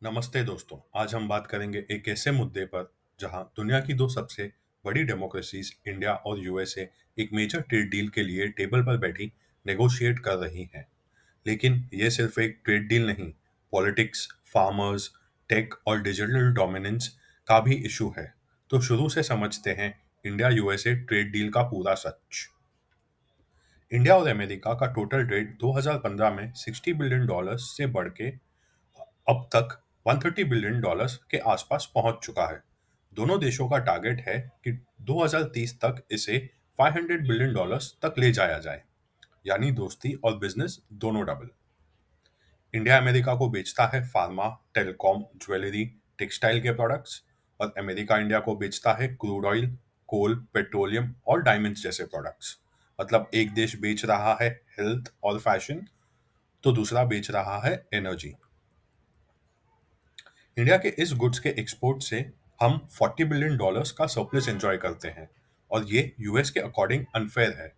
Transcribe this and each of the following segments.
नमस्ते दोस्तों। आज हम बात करेंगे एक ऐसे मुद्दे पर जहां दुनिया की दो सबसे बड़ी डेमोक्रेसीज इंडिया और यूएसए एक मेजर ट्रेड डील के लिए टेबल पर बैठी नेगोशिएट कर रही हैं। लेकिन ये सिर्फ एक ट्रेड डील नहीं, पॉलिटिक्स, फार्मर्स, टेक और डिजिटल डोमिनेंस का भी इशू है। तो शुरू से समझते हैं इंडिया यूएसए ट्रेड डील का पूरा सच। इंडिया और अमेरिका का टोटल ट्रेड 2015 में $60 बिलियन से बढ़ के अब तक $130 बिलियन के आसपास पहुंच चुका है। दोनों देशों का टारगेट है कि 2030 तक इसे $500 बिलियन तक ले जाया जाए, यानी दोस्ती और बिजनेस दोनों डबल। इंडिया अमेरिका को बेचता है फार्मा, टेलीकॉम, ज्वेलरी, टेक्सटाइल के प्रोडक्ट्स, और अमेरिका इंडिया को बेचता है क्रूड ऑयल, कोल, पेट्रोलियम और डायमंड्स जैसे प्रोडक्ट्स। मतलब एक देश बेच रहा है हेल्थ और फैशन, तो दूसरा बेच रहा है एनर्जी। इंडिया के इस गुड्स के एक्सपोर्ट से हम $40 बिलियन का सरप्लस एंजॉय करते हैं, और ये यूएस के अकॉर्डिंग अनफेयर है।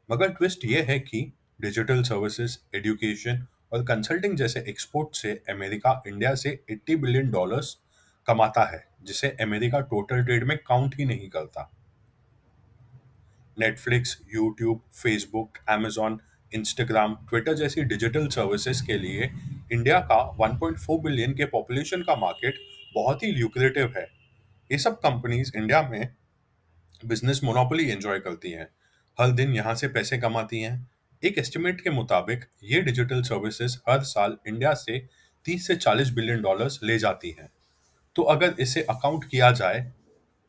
मगर ट्विस्ट ये है कि डिजिटल सर्विसेज, एजुकेशन और कंसल्टिंग जैसे एक्सपोर्ट से अमेरिका इंडिया से $80 बिलियन कमाता है, जिसे अमेरिका टोटल ट्रेड में काउंट ही नहीं करता। Netflix, YouTube, Facebook, amazon, Instagram, Twitter जैसी डिजिटल सर्विसेज के लिए इंडिया का 1.4 बिलियन के पॉपुलेशन का मार्केट बहुत ही ल्यूक्रेटिव है। ये सब कंपनीज इंडिया में बिजनेस मोनोपोली एंजॉय करती हैं, हर दिन यहाँ से पैसे कमाती हैं। एक एस्टिमेट के मुताबिक ये डिजिटल सर्विसेज हर साल इंडिया से 30 से $40 बिलियन ले जाती हैं। तो अगर इसे अकाउंट किया जाए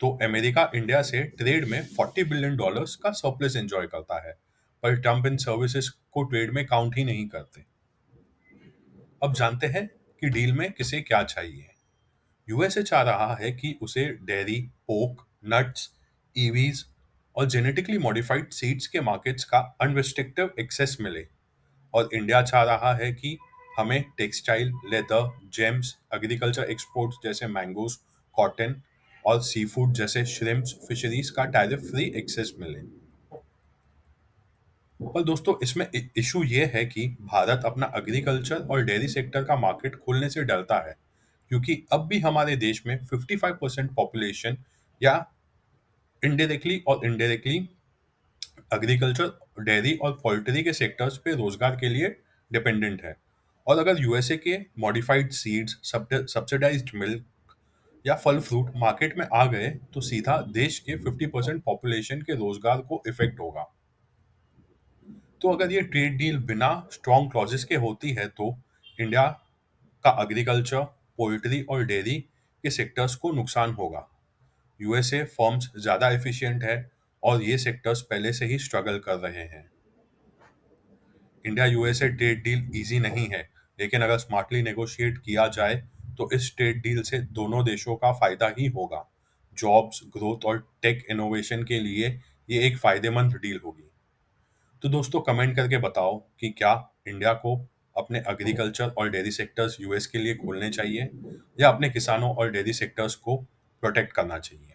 तो अमेरिका इंडिया से ट्रेड में $40 बिलियन का सरप्लस एंजॉय करता है, पर ट्रंप इन सर्विसेज को ट्रेड में काउंट ही नहीं करते। अब जानते हैं कि डील में किसे क्या चाहिए। यूएसए चाह रहा है कि उसे डेयरी, पोक, नट्स, ईवीज और जेनेटिकली मॉडिफाइड सीड्स के मार्केट्स का अनरिस्ट्रिक्टिव एक्सेस मिले, और इंडिया चाह रहा है कि हमें textile, leather, James, agriculture exports जैसे मैंगोज, कॉटन और सी फूड जैसे श्रिम्प्स फिशरीज का टैरिफ फ्री एक्सेस मिले। पर दोस्तों, इसमें इशू ये है कि भारत अपना एग्रीकल्चर और डेयरी सेक्टर का मार्केट खोलने से डरता है, क्योंकि अब भी हमारे देश में 55% पॉपुलेशन या इनडायरेक्टली एग्रीकल्चर, डेयरी और पोल्ट्री के सेक्टर्स पे रोजगार के लिए डिपेंडेंट है। और अगर यूएसए के मॉडिफाइड सीड्स, सब्सिडाइज्ड मिल्क या फल फ्रूट मार्केट में आ गए तो सीधा देश के 50% पॉपुलेशन के रोजगार को इफेक्ट होगा। तो अगर ये ट्रेड डील बिना स्ट्रॉन्ग क्लॉजेस के होती है तो इंडिया का एग्रीकल्चर, पोल्ट्री और डेयरी के सेक्टर्स को नुकसान होगा। यूएसए फर्म्स ज़्यादा एफिशिएंट है और ये सेक्टर्स पहले से ही स्ट्रगल कर रहे हैं। India USA trade deal easy नहीं है, लेकिन अगर स्मार्टली नेगोशिएट किया जाए तो इस ट्रेड डील से दोनों देशों का फायदा ही होगा। जॉब्स, ग्रोथ और टेक इनोवेशन के लिए ये एक फायदेमंद डील होगी। तो दोस्तों, कमेंट करके बताओ कि क्या इंडिया को अपने एग्रीकल्चर और डेयरी सेक्टर्स यूएस के लिए खोलने चाहिए या अपने किसानों और डेयरी सेक्टर्स को प्रोटेक्ट करना चाहिए।